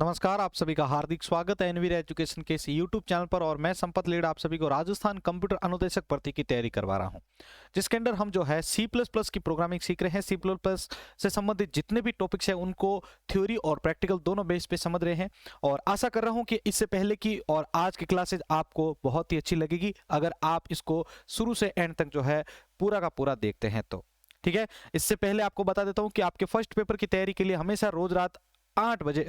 नमस्कार, आप सभी का हार्दिक स्वागत है एनवीर एजुकेशन के इस यूट्यूब चैनल पर। और मैं संपत लीड आप सभी को राजस्थान कंप्यूटर अनुदेशक भर्ती की तैयारी करवा रहा हूं, जिसके अंदर हम जो है C++ की प्रोग्रामिंग सीख रहे हैं। C++ से संबंधित जितने भी टॉपिक्स हैं उनको थ्योरी और प्रैक्टिकल दोनों बेस पे समझ रहे हैं। और आशा कर रहा हूं कि इससे पहले की और आज की क्लासेज आपको बहुत ही अच्छी लगेगी अगर आप इसको शुरू से एंड तक जो है पूरा का पूरा देखते हैं तो। ठीक है, इससे पहले आपको बता देता हूं कि आपके फर्स्ट पेपर की तैयारी के लिए हमेशा रोज रात 8 बजे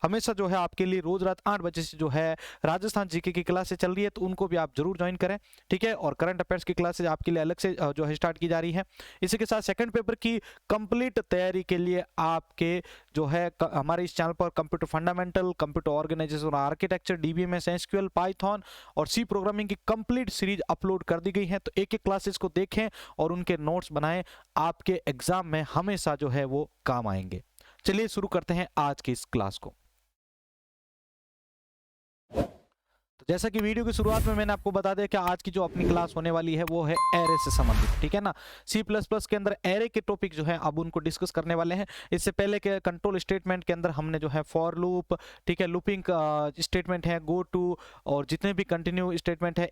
हमेशा जो है आपके लिए रोज रात 8 बजे से जो है राजस्थान जीके की क्लासेस चल रही है, तो उनको भी आप जरूर ज्वाइन करें। ठीक है, और करंट अफेयर्स की क्लासेस आपके लिए अलग से जो है स्टार्ट की जा रही है। इसी के साथ सेकंड पेपर की कंप्लीट तैयारी के लिए आपके जो है हमारे इस चैनल पर कंप्यूटर फंडामेंटल, कंप्यूटर ऑर्गेनाइजेशन और आर्किटेक्चर, डीबीएमएस, एसक्यूएल, पाइथन और सी प्रोग्रामिंग की कंप्लीट सीरीज अपलोड कर दी गई है। तो एक एक क्लासेस को देखें और उनके नोट्स बनाएं, आपके एग्जाम में हमेशा जो है वो काम आएंगे। चलिए शुरू करते हैं आज की इस क्लास को। तो जैसा कि वीडियो की शुरुआत में मैंने आपको बता दिया कि आज की जो अपनी क्लास होने वाली है वो है एरे से संबंधित। ठीक है ना, C++ के अंदर एरे के टॉपिक जो है अब उनको डिस्कस करने वाले हैं। इससे पहले के कंट्रोल स्टेटमेंट के अंदर हमने जो है फॉर लूप, ठीक है, लूपिंग स्टेटमेंट है, गो टू, और जितने भी कंटिन्यू स्टेटमेंट है,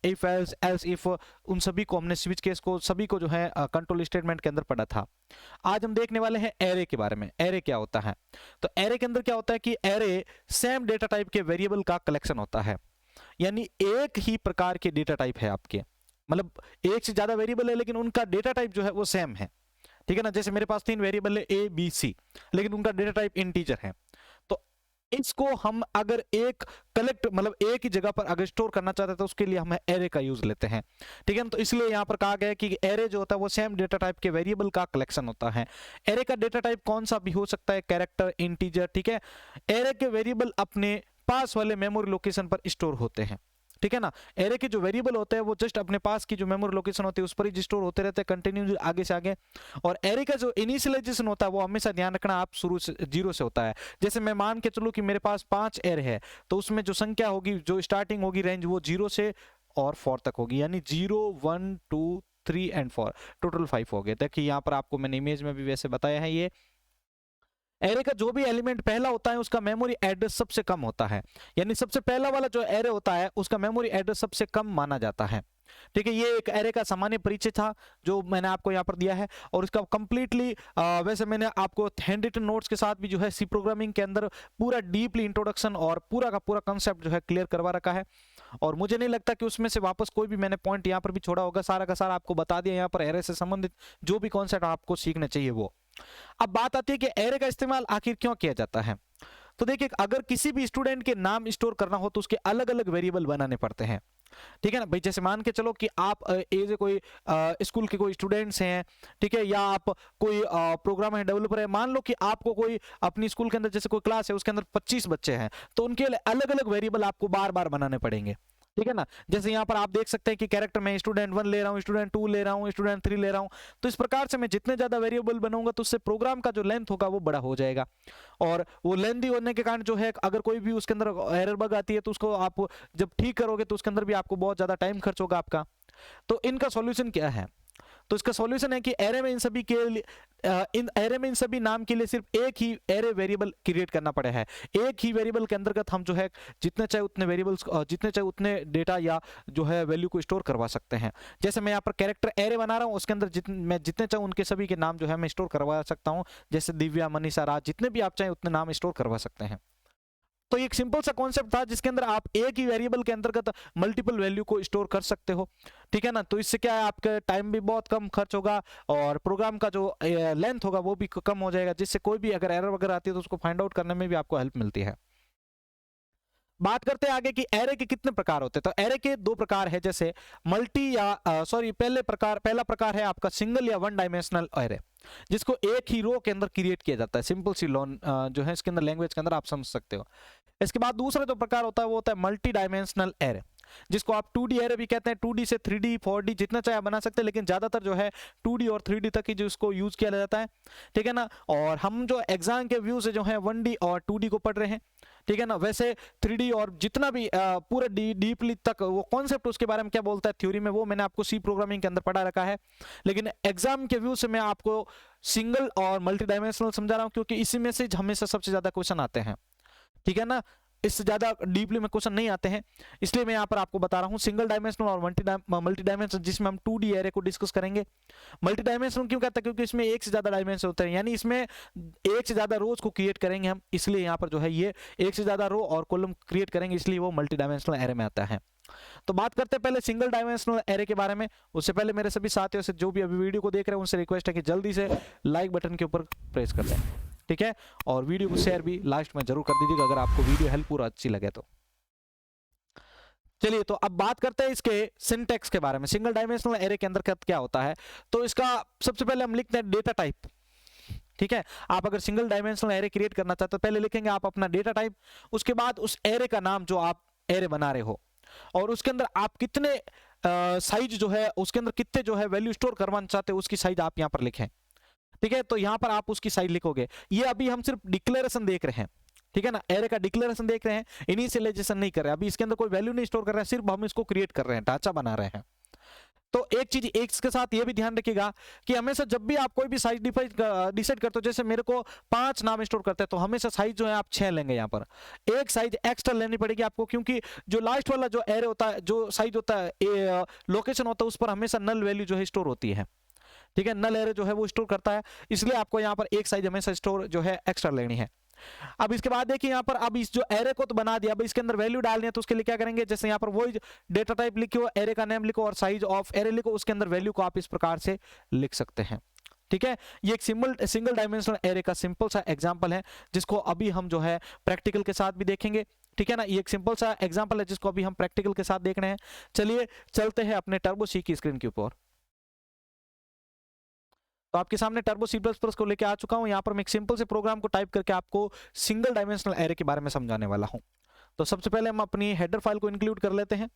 इफ एल्स इफ, उन सभी को हमने स्विच केस को सभी को जो है कंट्रोल स्टेटमेंट के अंदर पढ़ा था। आज हम देखने वाले हैं एरे के बारे में। एरे क्या होता है? तो एरे के अंदर क्या होता है कि एरे सेम डेटा टाइप के वेरिएबल का कलेक्शन होता है। यानी एक ही प्रकार के डेटा टाइप है आपके, मतलब एक से ज्यादा वेरिएबल है लेकिन उनका डेटा टाइप जो है वो सेम है। ठीक है ना, जैसे मेरे पास 3 वेरिएबल है A B C, लेकिन उनका डेटा टाइप इंटीजर है। तो इसको हम अगर एक कलेक्ट मतलब एक ही जगह पर अगर स्टोर करना चाहते हैं तो उसके लिए हम एरे का यूज लेते हैं। ठीक है ना, तो इसलिए यहां पर कहा गया है कि एरे जो होता है वो सेम डेटा टाइप के वेरिएबल का कलेक्शन होता है। एरे का डेटा टाइप कौन सा भी हो सकता है, कैरेक्टर, इंटीजर। ठीक है, एरे के वेरिएबल अपने पास वाले मेमोरी लोकेशन पर स्टोर होते हैं। ठीक है ना, एरे के जो वेरिएबल होते हैं वो जस्ट अपने पास की जो मेमोरी लोकेशन होती है उस पर ही स्टोर होते रहते हैं कंटिन्यू आगे से आगे। और एरे का जो इनिशियलाइजेशन होता है वो हमेशा ध्यान रखना आप शुरू से 0 से होता है। जैसे मैं मान के चलूं कि मेरे पास 5 एरे है, तो उसमें जो संख्या होगी, जो स्टार्टिंग होगी रेंज, वो 0 से और 4 तक होगी, यानी 0 1 2 3 एंड 4, टोटल 5 हो गए। देखिए यहाँ पर आपको मैंने इमेज में भी वैसे बताया है, ये एरे का जो भी एलिमेंट पहला होता है उसका मेमोरी एड्रेस सबसे कम होता है। यानी सबसे पहला वाला जो एरे होता है उसका मेमोरी एड्रेस सबसे कम माना जाता है। ठीक है, ये एक एरे का सामान्य परिचय था जो मैंने आपको यहाँ पर दिया है। और इसका कंप्लीटली वैसे मैंने आपको हैंड रिटन नोट्स के साथ भी जो है सी प्रोग्रामिंग के अंदर पूरा डीपली इंट्रोडक्शन और पूरा का पूरा कंसेप्ट जो है क्लियर करवा रखा है। और मुझे नहीं लगता कि उसमें से वापस कोई भी मैंने पॉइंट यहाँ पर भी छोड़ा होगा, सारा का सारा आपको बता दिया यहाँ पर एरे से संबंधित जो भी कॉन्सेप्ट आपको सीखना चाहिए वो। अब बात आती है कि एरे का इस्तेमाल आखिर क्यों किया जाता है। तो देखिए, अगर किसी भी स्टूडेंट के नाम स्टोर करना हो तो उसके अलग अलग वेरिएबल बनाने पड़ते हैं। ठीक है ना भाई, जैसे मान के चलो कि आप एज ए कोई स्कूल के कोई स्टूडेंट्स हैं, ठीक है, या आप कोई प्रोग्राम है, डेवलपर है। मान लो कि आपको कोई अपनी स्कूल के अंदर जैसे कोई क्लास है उसके अंदर 25 बच्चे हैं, तो उनके अलग अलग वेरिएबल आपको बार बार बनाने पड़ेंगे। ठीक है ना, जैसे यहाँ पर आप देख सकते हैं कि कैरेक्टर में स्टूडेंट 1 ले रहा हूँ, स्टूडेंट 2 ले रहा हूँ, स्टूडेंट 3 ले रहा हूँ। तो इस प्रकार से मैं जितने ज्यादा वेरिएबल बनाऊंगा तो उससे प्रोग्राम का जो लेंथ होगा वो बड़ा हो जाएगा। और वो लेंथी होने के कारण जो है अगर कोई भी उसके अंदर एरर बग आती है तो उसको आप जब ठीक करोगे तो उसके अंदर भी आपको बहुत ज्यादा टाइम खर्च होगा आपका। तो इनका सॉल्यूशन क्या है? तो इसका सॉल्यूशन है कि एरे में इन सभी के लिए इन एरे में इन सभी नाम के लिए सिर्फ एक ही एरे वेरिएबल क्रिएट करना पड़ा है। एक ही वेरिएबल के अंतर्गत हम जो है जितने चाहे उतने वेरिएबल्स, जितने चाहे उतने डेटा या जो है वैल्यू को स्टोर करवा सकते हैं। जैसे मैं यहाँ पर कैरेक्टर एरे बना रहा हूँ, उसके अंदर मैं जितने चाहे उनके सभी के नाम जो है मैं स्टोर करवा सकता हूँ। जैसे दिव्या, मनीषा, राज, जितने भी आप चाहें उतने नाम स्टोर करवा सकते हैं। तो एक सिंपल सा कॉन्सेप्ट था जिसके अंदर आप एक ही वेरिएबल के अंतर्गत मल्टीपल वैल्यू को स्टोर कर सकते हो। ठीक है ना, तो इससे क्या है, आपका टाइम भी बहुत कम खर्च होगा और प्रोग्राम का जो लेंथ होगा वो भी कम हो जाएगा, जिससे कोई भी अगर एरर वगैरह आती है तो उसको फाइंड आउट करने में भी आपको हेल्प मिलती है। बात करते हैं आगे कि एरे के कितने प्रकार होते हैं। तो एरे के 2 प्रकार है, जैसे मल्टी या सॉरी पहला प्रकार है आपका सिंगल या 1 डायमेंशनल एरे, जिसको एक ही रो के अंदर क्रिएट किया जाता है। सिंपल सी लॉन जो है इसके अंदर लैंग्वेज के अंदर आप समझ सकते हो। इसके बाद दूसरा जो प्रकार होता है वो होता है मल्टी डायमेंशनल एरे, जिसको आप 2D एरे भी कहते हैं। 2D से 3D 4D जितना चाहे आप बना सकते हैं, लेकिन ज्यादातर जो है 2D और 3D तक ही जो इसको यूज किया जाता है। ठीक है ना, और हम जो एग्जाम के व्यू से जो है 1D और 2D को पढ़ रहे हैं। ठीक है ना, वैसे 3D और जितना भी पूरा डीपली तक वो कॉन्सेप्ट उसके बारे में क्या बोलता है थ्योरी में, वो मैंने आपको सी प्रोग्रामिंग के अंदर पढ़ा रखा है। लेकिन एग्जाम के व्यू से मैं आपको सिंगल और मल्टी डायमेंशनल समझा रहा हूं, क्योंकि इसी में से हमेशा सबसे ज्यादा क्वेश्चन आते हैं। ठीक है ना, इससे ज्यादा डीपली में क्वेश्चन नहीं आते हैं, इसलिए मैं यहाँ पर आपको बता रहा हूँ सिंगल डायमेंशनल और मल्टी डायमेंशनल, जिसमें हम 2D एरे को डिस्कस करेंगे। मल्टी डायमेंशनल क्यों कहते हैं, क्योंकि इसमें एक से ज्यादा डायमेंशन होते हैं, यानी इसमें एक से ज्यादा रोज को क्रिएट करेंगे हम, इसलिए यहाँ पर जो है ये एक से ज्यादा रो और कॉलम क्रिएट करेंगे, इसलिए वो मल्टी डायमेंशनल एरे में आता है। तो बात करते हैं पहले सिंगल डायमेंशनल एरे के बारे में। उससे पहले मेरे सभी साथियों से जो भी अभी वीडियो को देख रहे हैं उनसे रिक्वेस्ट है कि जल्दी से लाइक बटन के ऊपर प्रेस कर दें, ठीक है, और वीडियो को शेयर भी लास्ट में जरूर कर दीजिएगा अगर आपको वीडियो हेल्पफुल अच्छी लगे तो। चलिए तो अब बात करते हैं इसके सिंटैक्स के बारे में। सिंगल डायमेंशनल एरे के अंदर क्या होता है, तो इसका सबसे पहले हम लिखते हैं डेटा टाइप, ठीक है। आप अगर सिंगल डायमेंशनल एरे क्रिएट करना चाहते हो पहले लिखेंगे आप अपना डेटा टाइप, उसके बाद उस एरे का नाम जो आप एरे बना रहे हो, और उसके अंदर आप कितने साइज जो है उसके अंदर कितने जो है वैल्यू स्टोर करवाना चाहते हो उसकी साइज आप यहाँ पर लिखें, ठीक है। तो यहाँ पर आप उसकी साइज लिखोगे। ये अभी हम सिर्फ डिक्लेरेशन देख रहे हैं, ठीक है ना, एरे का डिक्लेरेशन देख रहे हैं, इनिशियलाइजेशन नहीं कर रहे हैं, अभी इसके अंदर कोई वैल्यू नहीं स्टोर कर रहे हैं, सिर्फ हम इसको क्रिएट कर रहे हैं, ढांचा बना रहे हैं। तो एक चीज एक के साथ ये भी ध्यान रखिएगा कि हमेशा जब भी आप कोई भी साइज डिसाइड करते हो, जैसे मेरे को 5 नाम स्टोर करते हैं तो हमेशा साइज जो है आप 6 लेंगे, यहाँ पर एक साइज एक्स्ट्रा लेनी पड़ेगी आपको, क्योंकि जो लास्ट वाला जो एरे होता है, जो साइज होता है, लोकेशन होता है, उस पर हमेशा नल वैल्यू जो है स्टोर होती है, ठीक है, नल एरे जो है वो स्टोर करता है, इसलिए आपको यहाँ पर एक साइज हमेशा स्टोर जो है एक्स्ट्रा लेनी है। अब इसके बाद देखिए यहाँ पर अब इस जो एरे को तो बना दिया, अब इसके अंदर वैल्यू डालनी है, तो उसके लिए क्या करेंगे, जैसे यहाँ पर वही डेटा टाइप लिखो, एरे का नेम लिखो और साइज ऑफ एरे लिखो, उसके अंदर वैल्यू को आप इस प्रकार से लिख सकते हैं, ठीक है। ये एक सिंगल डायमेंशनल एरे का सिंपल सा एग्जांपल है, जिसको अभी हम जो है प्रैक्टिकल के साथ भी देखेंगे, ठीक है ना। ये एक सिंपल सा एग्जांपल है जिसको अभी हम प्रैक्टिकल के साथ देख रहे हैं। चलिए चलते हैं अपने टर्बो सी की स्क्रीन के ऊपर। तो आपके सामने टर्बो सी प्लस प्लस को लेकर आ चुका हूं। यहाँ पर मैं एक सिंपल से प्रोग्राम को टाइप करके आपको सिंगल डायमेंशनल एरे के बारे में समझाने वाला हूं। तो सबसे पहले हम अपनी हेडर फाइल को इंक्लूड कर लेते हैं।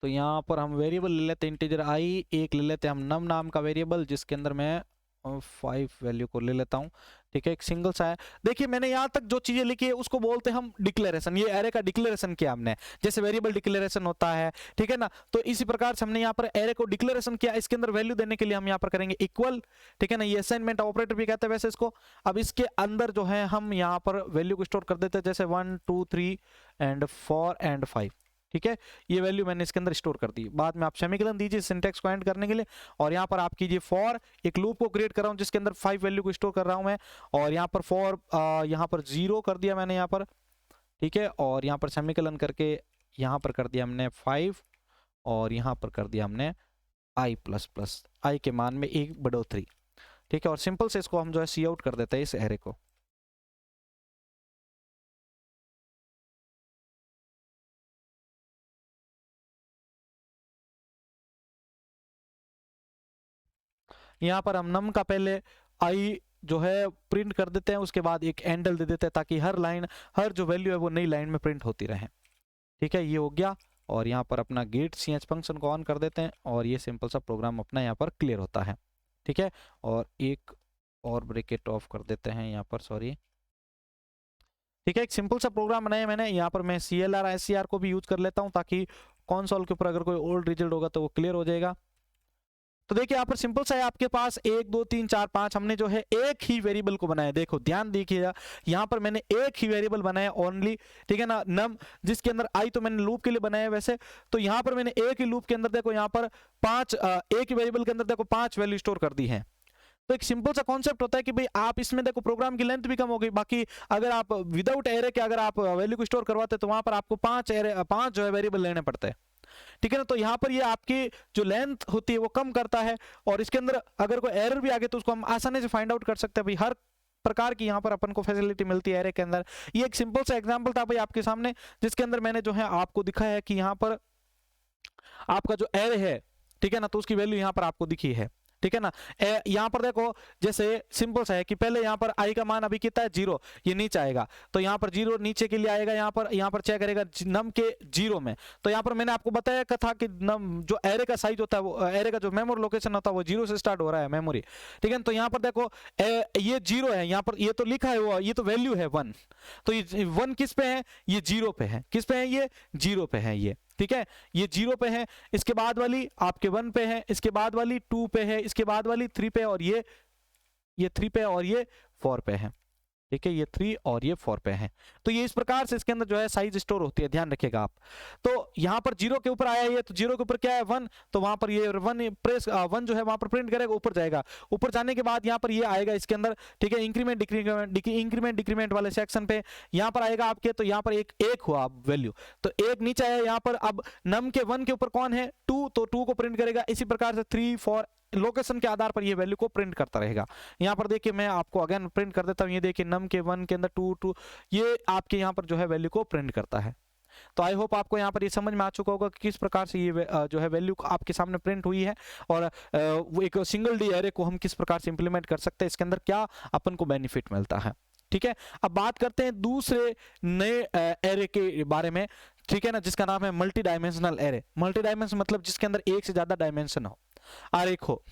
तो यहाँ पर हम वेरिएबल ले लेते हैं इंटीजर आई, एक ले लेते हैं हम नम नाम का वेरिएबल, जिसके अंदर मैं 5 वैल्यू को ले लेता हूँ, ठीक है, एक सिंगल सा है। देखिए मैंने यहाँ तक जो चीजें लिखी है उसको बोलते हैं हम डिक्लेरेशन। ये एरे का डिक्लेरेशन किया हमने, जैसे वेरिएबल डिक्लेरेशन होता है, ठीक है ना। तो इसी प्रकार से हमने यहाँ पर एरे को डिक्लेरेशन किया, इसके अंदर वैल्यू देने के लिए हम यहाँ पर करेंगे इक्वल, ठीक है ना, ये असाइनमेंट ऑपरेटर भी कहते हैं वैसे इसको। अब इसके अंदर जो है हम यहाँ पर वैल्यू को स्टोर कर देते हैं, जैसे 1 2 3 एंड 4 एंड 5, ठीक है, ये वैल्यू मैंने इसके अंदर स्टोर कर दी। बाद में आप सेमीकोलन दीजिए सिंटैक्स को एंड करने के लिए, और यहाँ पर आप कीजिए फॉर, एक लूप को क्रिएट कर रहा हूँ जिसके अंदर 5 वैल्यू को स्टोर कर रहा हूँ मैं, और यहाँ पर फॉर यहाँ पर 0 कर दिया मैंने यहाँ पर, ठीक है, और यहाँ पर सेमीकोलन करके यहाँ पर कर दिया हमने 5, और यहाँ पर कर दिया हमने आई प्लस प्लस, आई के मान में एक बढ़ोतरी, ठीक है, और सिंपल से इसको हम जो है सी आउट कर देते हैं इस एरे को। यहाँ पर हम नम का पहले आई जो है प्रिंट कर देते हैं, उसके बाद एक एंडल दे देते हैं ताकि हर लाइन, हर जो वैल्यू है वो नई लाइन में प्रिंट होती रहे, ठीक है, ये हो गया। और यहाँ पर अपना गेट ch फंक्शन को ऑन कर देते हैं, और ये सिंपल सा प्रोग्राम अपना यहाँ पर क्लियर होता है, ठीक है। और एक और ब्रैकेट ऑफ कर देते हैं यहाँ पर, सॉरी, ठीक है, एक सिंपल सा प्रोग्राम बनाया मैंने। यहाँ पर मैं CLR SCR को भी यूज कर लेता हूँ ताकि कंसोल के ऊपर अगर कोई ओल्ड रिजल्ट होगा तो वो क्लियर हो जाएगा। तो देखिए यहाँ पर सिंपल सा है, आपके पास 1 2 3 4 5 हमने जो है एक ही वेरिएबल को बनाया। देखो ध्यान देखिएगा, यहाँ पर मैंने एक ही वेरिएबल बनाया ओनली, ठीक है ना, नम, जिसके अंदर आई तो मैंने लूप के लिए बनाया वैसे। तो यहाँ पर मैंने एक ही लूप के अंदर देखो यहाँ पर 5 एक ही वेरिएबल के अंदर देखो 5 वैल्यू स्टोर कर दी है। तो एक सिंपल सा कॉन्सेप्ट होता है कि भाई आप इसमें देखो प्रोग्राम की लेंथ भी कम हो गई। बाकी अगर आप विदाउट एरे के अगर आप वैल्यू को स्टोर करवाते तो वहां पर आपको 5 जो है वेरिएबल लेने पड़ते हैं, ठीक है ना। तो यहाँ पर ये आपकी जो लेंथ होती है वो कम करता है, और इसके अंदर अगर कोई एरर भी आ गया तो उसको हम आसानी से फाइंड आउट कर सकते हैं। भाई हर प्रकार की यहाँ पर अपन को फैसिलिटी मिलती है एरे के अंदर। ये एक सिंपल सा एग्जांपल था भाई आपके सामने, जिसके अंदर मैंने जो है आपको दिखाया है कि यहाँ पर आपका जो एरे है, ठीक है ना, तो उसकी वैल्यू यहाँ पर आपको दिखी है। ठीक है ना। यहाँ पर देखो जैसे सिंपल सा है कि पहले यहाँ पर आई का मान अभी कितना है 0, ये नीचे आएगा तो यहाँ पर 0 नीचे के लिए आएगा, यहाँ पर चेक करेगा नम के 0 में। तो यहाँ पर मैंने आपको बताया था कि नम जो एरे का साइज होता है वो एरे का जो मेमोरी लोकेशन होता है वो 0 से स्टार्ट हो रहा है मेमोरी, ठीक है। तो यहाँ पर देखो ये 0 है, यहाँ पर ये तो लिखा है वो, ये तो वैल्यू है 1, तो ये 1 किस पे है, ये 0 पे है। किस पे है, ये 0 पे है ये, ठीक है, ये 0 पे है। इसके बाद वाली आपके 1 पे है, इसके बाद वाली 2 पे है, इसके बाद वाली 3 पे, और ये 3 पे और ये 4 पे है, ठीक है, ये 3 और ये 4 पे है। तो ये इस प्रकार से इसके अंदर जो है साइज स्टोर होती है, ध्यान रखिएगा आप। तो यहाँ पर 0 के ऊपर आया ये, तो 0 के ऊपर क्या है 1, तो वहां पर ये 1 प्रेस 1 जो है वहां पर प्रिंट करेगा, ऊपर जाएगा। ऊपर जाने के बाद यहाँ पर ये आएगा इसके अंदर, ठीक है, इंक्रीमेंट डिक्रीमेंट वाले सेक्शन पे यहाँ पर आएगा आपके। तो यहाँ पर एक हुआ वैल्यू, तो 1 नीचे आया यहाँ पर। अब नम के 1 के ऊपर कौन है 2, तो 2 को प्रिंट करेगा। इसी प्रकार से 3 4 लोकेशन के आधार पर ये वैल्यू को प्रिंट करता रहेगा। यहाँ पर देखिए मैं आपको अगेन प्रिंट कर देता हूँ, ये देखिए नम के 1 के अंदर 2 ये आपके यहाँ पर जो है वैल्यू को प्रिंट करता है। तो आई होप आपको यहाँ पर ये समझ में आ चुका होगा कि किस प्रकार से ये जो है वैल्यू आपके सामने प्रिंट हुई है, और वो एक सिंगल डी एरे को हम किस प्रकार से इंप्लीमेंट कर सकते हैं, इसके अंदर क्या अपन को बेनिफिट मिलता है, ठीक है। अब बात करते हैं दूसरे नए एरे के बारे में, ठीक है ना, जिसका नाम है multi dimensional array. Multi dimension मतलब जिसके अंदर एक से ज्यादा डायमेंशन हो, आरेख हो।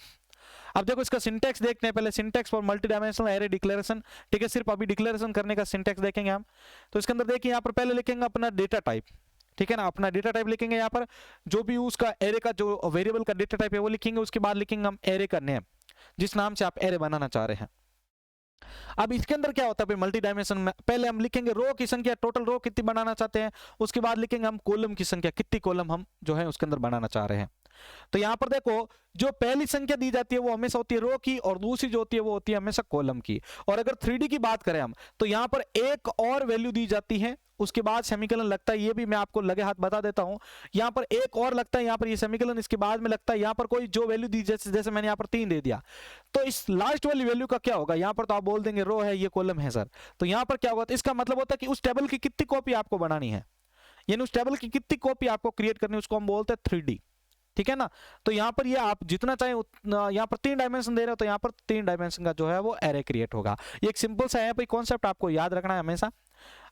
अब देखो इसका सिंटेक्स देखते हैं पहले, syntax for multi dimensional array declaration, ठीक है, सिर्फ अभी डिक्लेरेशन करने का सिंटेक्स देखेंगे हम। तो इसके अंदर देखिए यहाँ पर पहले लिखेंगे अपना डेटा टाइप, ठीक है ना, अपना डेटा टाइप लिखेंगे। यहाँ पर जो भी उसका एरे का जो वेरिएबल का डेटा टाइप है वो लिखेंगे। उसके बाद लिखेंगे हम एरे का नेम, जिस नाम से आप एरे बनाना चाह रहे हैं। अब इसके अंदर क्या होता है मल्टी डायमेंशन में, पहले हम लिखेंगे रो की संख्या, टोटल रो कितनी बनाना चाहते हैं। उसके बाद लिखेंगे हम कॉलम की संख्या, कितनी कॉलम हम जो है उसके अंदर बनाना चाह रहे हैं। तो यहां पर देखो जो पहली संख्या दी जाती है वो हमेशा होती है रो की, और दूसरी जो होती है वो होती है हमेशा कॉलम की। और अगर 3D की बात करें हम, तो यहां पर एक और वैल्यू दी जाती है, उसके बाद सेमीकोलन लगता है। ये भी मैं आपको लगे हाथ बता देता हूं, यहां पर एक और लगता है, यहां पर ये सेमीकोलन इसके बाद में लगता है। यहां पर कोई जो वैल्यू दी, जैसे मैंने यहां पर 3 दे दिया, तो इस लास्ट वाली वैल्यू का क्या होगा, यहां पर तो आप बोल देंगे रो है, ये कॉलम है सर। तो यहां पर क्या होगा, तो इसका मतलब होता है कि उस टेबल की कितनी कॉपी आपको बनानी है, यानी उस टेबल की कितनी कॉपी आपको क्रिएट करनी है, उसको हम बोलते हैं 3D, ठीक है ना। तो यहाँ पर ये आप जितना चाहे यहाँ पर 3 डायमेंशन दे रहे हो, तो यहाँ पर 3 डायमेंशन का जो है वो एरे क्रिएट होगा। ये एक सिंपल सा है भाई, कॉन्सेप्ट आपको याद रखना है हमेशा।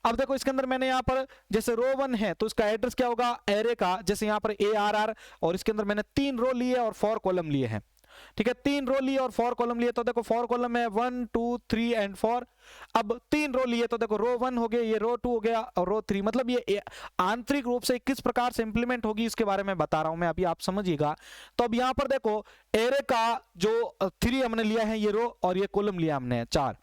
अब देखो इसके अंदर मैंने यहाँ पर जैसे रो 1 है तो इसका एड्रेस क्या होगा एरे का, जैसे यहाँ पर ARR, और इसके अंदर मैंने 3 रो लिए और 4 कॉलम लिए हैं, ठीक है, 3 रो लिए और 4 कॉलम लिए। तो देखो 4 कॉलम है 1 2 3 एंड 4। अब 3 रो लिए तो देखो रो 1 हो गया, ये रो 2 हो गया और रो 3, मतलब ये आंतरिक रूप से किस प्रकार से इंप्लीमेंट होगी इसके बारे में बता रहा हूं मैं, अभी आप समझिएगा। तो अब यहां पर देखो एरे का जो 3 हमने लिया है ये रो, और ये कॉलम लिया हमने 4।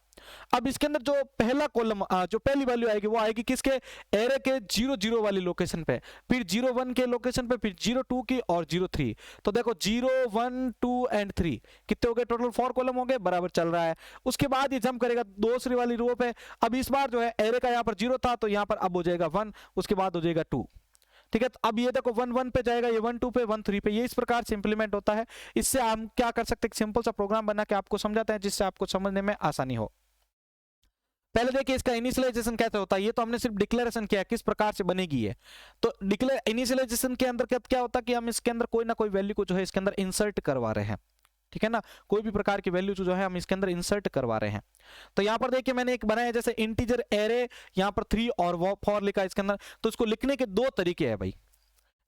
अब इसके अंदर जो पहला कॉलम जो पहली वैल्यू आएगी वो आएगी किसके, एरे के 0 0 वाली लोकेशन पे, फिर 0 1 के लोकेशन पे, फिर 0 2 की और 0 3। तो देखो 0 1 2 एंड 3 कितने हो गए, टोटल 4 कॉलम हो गए, बराबर चल रहा है। उसके बाद ये जंप करेगा दूसरी वाली रो पे। अब इस बार जो है एरे का यहाँ पर 0 था, तो यहाँ पर अब हो जाएगा 1, उसके बाद हो जाएगा 2, ठीक है। तो अब ये देखो 1 1 पे जाएगा, ये 1 2 पे, 1 3 पे, ये इस प्रकार से इंप्लीमेंट होता है। इससे हम क्या कर सकते हैं, सिंपल सा प्रोग्राम बना के आपको समझाते हैं जिससे आपको समझने में आसानी हो। पहले देखिए इसका इनिशियलाइजेशन कैसे होता है, ये तो हमने सिर्फ डिक्लेरेशन किया किस प्रकार से बनेगी ये। तो इनिशियलाइजेशन के अंदर क्या होता है कि हम इसके अंदर कोई ना कोई वैल्यू को जो है इसके अंदर इंसर्ट करवा रहे हैं, ठीक है ना, कोई भी प्रकार की वैल्यू जो है हम इसके अंदर इंसर्ट करवा रहे हैं। तो यहाँ पर देखिए मैंने एक बनाया जैसे इंटीजर एरे, यहाँ पर 3 और 4 लिखा इसके अंदर। तो इसको लिखने के 2 तरीके हैं भाई,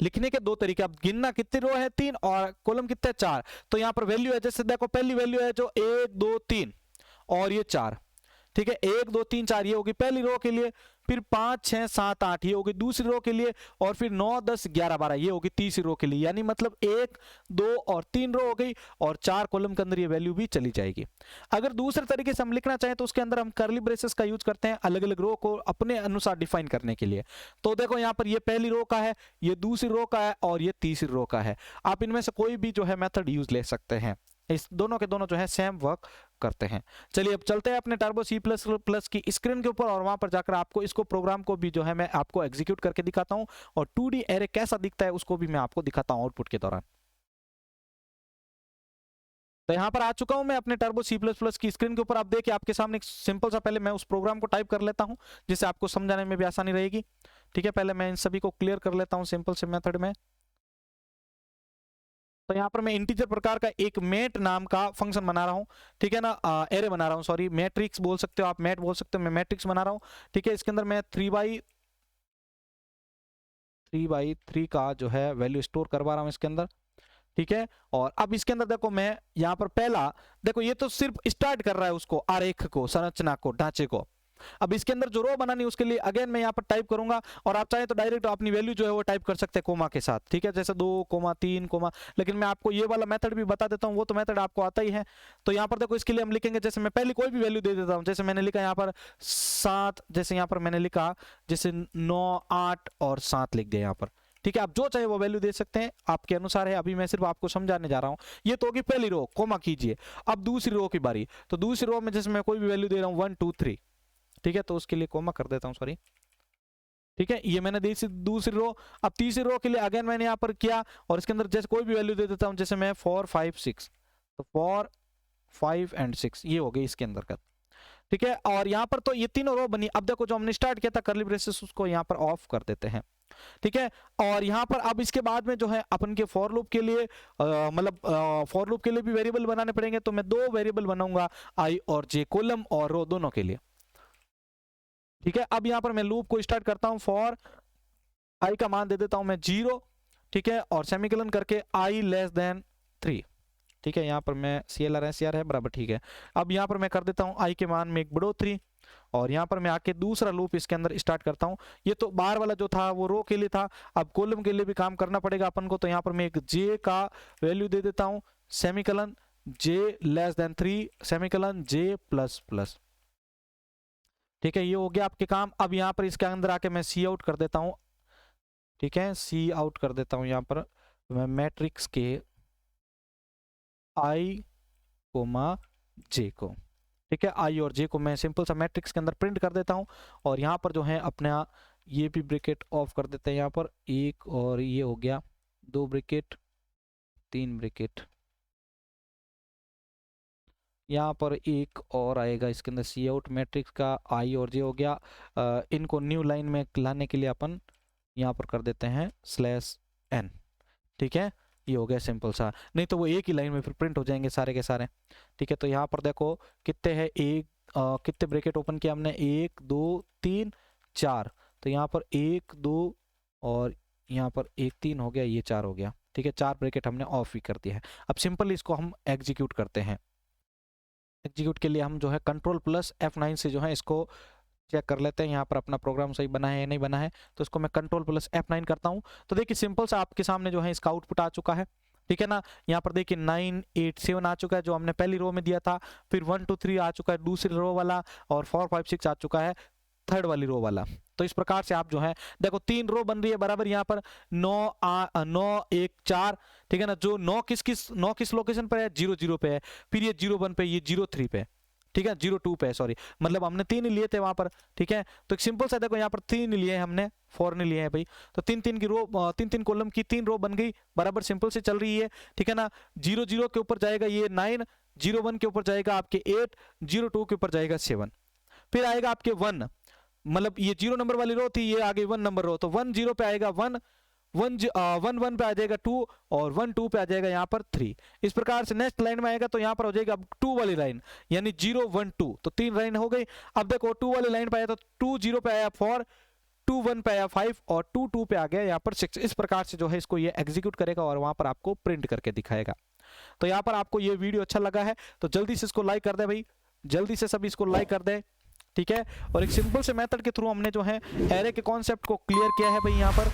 लिखने के 2 तरीके। अब गिनना कितनी रो है 3 और कॉलम कितने 4। तो यहाँ पर वैल्यू है, जैसे देखो पहली वैल्यू है जो 1 2 3 और ये 4, ठीक है, 1 2 3 4 ये होगी पहली रो के लिए, फिर 5 6 7 8 ये होगी दूसरी रो के लिए, और फिर 9 10 11 12 ये होगी तीसरी रो के लिए। यानी मतलब 1 2 और 3 रो हो गई, और 4 कॉलम के अंदर ये वैल्यू भी चली जाएगी। अगर दूसरे तरीके से हम लिखना चाहें तो उसके अंदर हम कर्ली ब्रेसेस का यूज करते हैं अलग अलग रो को अपने अनुसार डिफाइन करने के लिए। तो देखो यहाँ पर ये पहली रो का है, ये दूसरी रो का है, और ये तीसरी रो का है। आप इनमें से कोई भी जो है मेथड यूज ले सकते हैं, इस दोनों के दोनों जो है सेम वर्क करते हैं। चलिए अब चलते हैं अपने टर्बो C++ की स्क्रीन के ऊपर, और वहां पर जाकर आपको इसको प्रोग्राम को भी जो है मैं आपको एग्जीक्यूट करके दिखाता हूं, और 2D एरे कैसा दिखता है उसको भी मैं आपको दिखाता हूं आउटपुट के दौरान। तो यहां पर आ चुका हूं मैं अपने टर्बो C++ की स्क्रीन के ऊपर। आप देखिए आपके सामने एक सिंपल सा, पहले मैं उस प्रोग्राम को टाइप कर लेता हूं जिससे आपको समझाने में भी आसानी रहेगी, ठीक है। पहले मैं इन सभी को क्लियर कर लेता हूं सिंपल से मेथड में। तो यहाँ पर मैं इंटीजर प्रकार का एक मेट नाम का फंक्शन बना रहा हूँ, ठीक है ना, एरे बना रहा हूँ, सॉरी मैट्रिक्स बोल सकते हो आप, मैट बोल सकते हो, मैं मैट्रिक्स बना रहा हूँ, ठीक है। इसके अंदर मैं 3x3 का जो है वैल्यू स्टोर करवा रहा हूँ इसके अंदर, ठीक है। और अब इसके अंदर देखो मैं यहाँ पर पहला, देखो ये तो सिर्फ स्टार्ट कर रहा है उसको, आरेख को, संरचना को, ढांचे को। अब इसके अंदर जो रो बनानी है उसके लिए अगेन मैं यहाँ पर टाइप करूंगा, और आप चाहे तो डायरेक्ट अपनी वैल्यू जो है वो टाइप कर सकते हैं कोमा के साथ, ठीक है, जैसे 2, 3, लेकिन मैं आपको ये वाला मेथड भी बता देता हूँ, वो तो मेथड आपको आता ही है। तो यहाँ पर देखो इसके लिए हम लिखेंगे, जैसे मैं पहले कोई भी वैल्यू दे देता हूँ, जैसे मैंने लिखा यहाँ पर 7, जैसे यहाँ पर मैंने लिखा जैसे 9, 8 और 7 लिख दिया यहाँ पर, ठीक है। आप जो चाहे वो वैल्यू दे सकते हैं, आपके अनुसार है, अभी मैं सिर्फ आपको समझाने जा रहा हूँ। ये तो होगी पहली रो, कोमा कीजिए। अब दूसरी रो की बारी, तो दूसरी रो में जैसे मैं कोई भी वैल्यू दे रहा हूँ 1, 2, 3, ठीक है, तो उसके लिए कोमा कर देता हूँ, सॉरी, ठीक है, ये मैंने दी दूसरी रो। अब तीसरी रो के लिए अगेन मैंने यहाँ पर किया, और इसके अंदर जैसे कोई भी वैल्यू दे देता हूँ, जैसे मैं 4, 5, 6, तो 4, 5 एंड 6 ये हो गई इसके अंदर का, ठीक है। और यहाँ पर तो ये तीनों रो बनी। अब देखो जो हमने स्टार्ट किया था कर्ली ब्रेसेस, उसको यहाँ पर ऑफ कर देते हैं, ठीक है। और यहाँ पर अब इसके बाद में जो है अपन के फॉर लूप के लिए मतलब फॉर लूप के लिए भी वेरिएबल बनाने पड़ेंगे, तो मैं 2 वेरिएबल बनाऊंगा, आई और जे, कॉलम और रो दोनों के लिए, ठीक है। अब यहाँ पर मैं लूप को स्टार्ट करता हूँ, फॉर आई का मान दे देता हूं मैं 0, ठीक है, और सेमीकोलन करके i लेस देन 3, ठीक है। यहाँ पर मैं CLR SCR है बराबर, ठीक है। अब यहाँ पर मैं कर देता हूँ i के मान में एक बढ़ोतरी, और यहाँ पर मैं आके दूसरा लूप इसके अंदर स्टार्ट करता हूँ। ये तो बाहर वाला जो था वो रो के लिए था, अब कॉलम के लिए भी काम करना पड़ेगा अपन को, तो यहाँ पर मैं एक j का वैल्यू दे देता हूँ, semicolon j less than 3, semicolon j plus plus, ठीक है। ये हो गया आपके काम। अब यहाँ पर इसके अंदर आके मैं सी आउट कर देता हूँ, ठीक है, सी आउट कर देता हूं यहाँ पर मैं मैट्रिक्स के i, j को, ठीक है, i और j को मैं सिंपल सा मैट्रिक्स के अंदर प्रिंट कर देता हूं। और यहाँ पर जो है अपना ये भी ब्रैकेट ऑफ कर देते हैं यहाँ पर, एक, और ये हो गया 2 ब्रैकेट, 3 ब्रैकेट, यहाँ पर एक और आएगा इसके अंदर सी आउट, मैट्रिक्स का i और j हो गया। इनको न्यू लाइन में लाने के लिए अपन यहाँ पर कर देते हैं /n, ठीक है। ये हो गया सिंपल सा, नहीं तो वो एक ही लाइन में फिर प्रिंट हो जाएंगे सारे के सारे, ठीक है। तो यहाँ पर देखो कितने हैं, कितने ब्रैकेट ओपन किया हमने, 1, 2, 3, 4, तो यहाँ पर 1, 2 और यहाँ पर 1, 3 हो गया, ये 4 हो गया, ठीक है। 4 ब्रैकेट हमने ऑफ भी कर दिया है। अब सिंपल इसको हम एग्जीक्यूट करते हैं। एग्जीक्यूट के लिए हम जो है Ctrl+F9 से जो है इसको चेक कर लेते हैं यहाँ पर अपना प्रोग्राम सही बना है या नहीं बना है। तो इसको मैं Ctrl+F9 करता हूँ, तो देखिए सिंपल सा आपके सामने जो है इसका आउटपुट आ चुका है, ठीक है ना। यहाँ पर देखिए 9, 8, 7 आ चुका है जो हमने पहली रो में दिया था, फिर 1, 2, 3 आ चुका है दूसरी रो वाला, और 4, 5, 6 आ चुका है थर्ड वाली रो वाला। तो इस प्रकार से आप जो है देखो 3 रो बन रही है बराबर, यहाँ पर 9, 1, 4, ठीक है ना। जो 9 किस लोकेशन पर है, 0, 0 पे है, फिर ये 0, 1 पे, ये 0, 3 पे, ठीक है, 0, 2 पे, सॉरी, मतलब हमने 3 ही लिए थे वहां पर, ठीक है। तो एक सिंपल सा देखो यहाँ पर 3 लिए हैं हमने, 4 नहीं लिए हैं भाई, तो 3 की रो, 3 कॉलम की 3 रो बन गई बराबर, सिंपल से चल रही है, ठीक है ना। 0, 0 के ऊपर जाएगा ये 9, 0, 1 के ऊपर जाएगा आपके 8, 0, 2 के ऊपर जाएगा 7, फिर आएगा आपके 1, मतलब ये 0 नंबर वाली रो थी, ये आ गई 1 नंबर रो, तो 1, 0 पे आएगा 1, 1, 1 पे आ जाएगा 2, और 1, 2 पे आ जाएगा यहाँ पर 3। इस प्रकार से नेक्स्ट लाइन में आएगा तो यहाँ पर हो जाएगा अब 2 वाली लाइन, यानी 0, 1, 2, तो 3 लाइन हो गई। अब देखो 2 वाली लाइन पे आया तो 2, 0 पे आया 4, 2, 1 पे आया 5, और 2, 2 पे आ गया यहाँ पर 6। इस प्रकार से जो है इसको ये एग्जीक्यूट करेगा और वहां पर आपको प्रिंट करके दिखाएगा। तो यहाँ पर आपको ये वीडियो अच्छा लगा है तो जल्दी से इसको लाइक कर दे भाई, जल्दी से सभी इसको लाइक कर दे, ठीक है। और एक सिंपल से मेथड के थ्रू हमने जो है एरे के कॉन्सेप्ट को क्लियर किया है भाई। यहाँ पर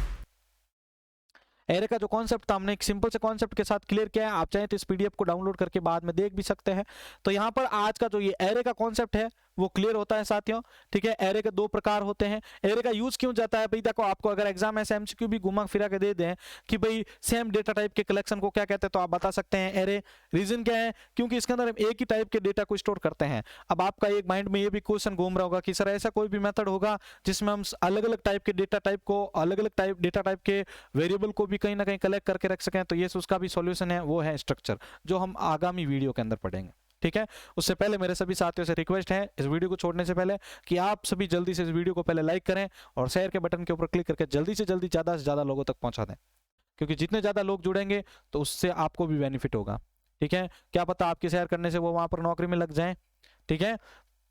एरे का जो कॉन्सेप्ट था हमने एक सिंपल से कॉन्सेप्ट के साथ क्लियर किया है। आप चाहें तो इस पीडीएफ को डाउनलोड करके बाद में देख भी सकते हैं। तो यहाँ पर आज का जो ये एरे का कॉन्सेप्ट है वो क्लियर होता है साथियों, ठीक है। एरे के 2 प्रकार होते हैं। एरे का यूज क्यों जाता है भाई, देखो आपको अगर एग्जाम में एमसीक्यू भी घुमा फिरा के दे दें कि भाई सेम डेटा टाइप के कलेक्शन को क्या कहते हैं, तो आप बता सकते हैं एरे। रीजन क्या है, क्योंकि इसके अंदर हम एक ही टाइप के डेटा को स्टोर करते हैं। अब आपका एक माइंड में ये भी क्वेश्चन घूम रहा होगा कि सर ऐसा कोई भी मेथड होगा जिसमें हम अलग अलग टाइप के डेटा टाइप को, अलग अलग डेटा टाइप के वेरिएबल को भी कहीं ना कहीं कलेक्ट करके रख सकें। तो ये उसका भी सॉल्यूशन है, वो है स्ट्रक्चर, जो हम आगामी वीडियो के अंदर पढ़ेंगे, ठीक है। उससे पहले मेरे सभी साथियों से रिक्वेस्ट है इस वीडियो को छोड़ने से पहले कि आप सभी जल्दी से इस वीडियो को पहले लाइक करें और शेयर के बटन के ऊपर क्लिक करके जल्दी से जल्दी, ज्यादा से ज्यादा लोगों तक पहुंचा दें। क्योंकि जितने ज़्यादा लोग जुड़ेंगे तो उससे आपको भी बेनिफिट होगा। ठीक है, क्या पता आपके शेयर करने से वो वहाँ पर नौकरी में लग जाए। ठीक है,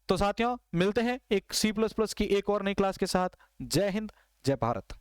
तो साथियों मिलते हैं एक C++ की एक और नई क्लास के साथ। जय हिंद, जय भारत।